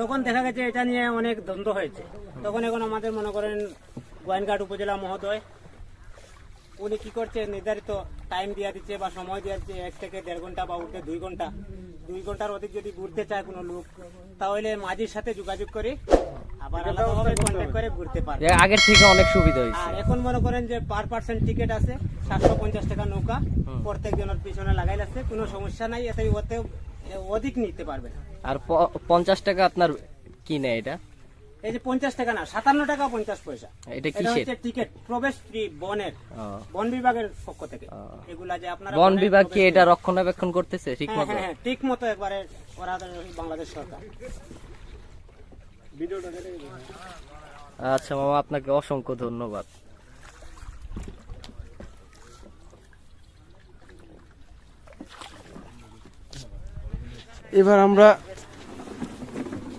তখন দেখা গেছে এটা নিয়ে অনেক দ্বন্দ্ব হয়েছে। তখন এখন আমাদের মনে করেন গোয়াইনঘাট উপজেলা মহোদয় উনি কি করছে, নির্ধারিত টাইম দিয়ে দিচ্ছে বা সময় দিয়ে দিচ্ছে 1 থেকে 1.5 ঘন্টা বা উঠে 2 ঘন্টা, 2 ঘন্টার অধিক যদি ঘুরতে চায় কোনো লোক, তাহলে মাঝির সাথে যোগাযোগ করে আবার আলাদাভাবে কন্ট্যাক্ট করে ঘুরতে পারবে। আগের থেকে অনেক সুবিধা হয়েছে। আর এখন মনে করেন যে পার পার্সন টিকিট আছে 750 টাকা নৌকা, প্রত্যেক জনের পিছনে লাগাই আছে, কোনো সমস্যা নাই, এতে ওতে অধিক নিতে পারবে না। আর 50 টাকা আপনার কি নেয় এটা? এই যে 50 টাকা না, 57 টাকা 50 পয়সা। এটা এটা কিসের? হচ্ছে টিকিট, প্রবেশ ফ্রি বনের, ও, বন বিভাগের পক্ষ থেকে। এগুলা যে আপনারা বন বনে বিভাগ কি প্রবেশ এটা রক্ষণাবেক্ষণ করতেছে ঠিক হ্যাঁ, মতো? হ্যাঁ, ঠিক মতো একবারে করা বাংলাদেশ সরকার। আচ্ছা মামা, আপনাকে অসংখ্য ধন্যবাদ। এবার আমরা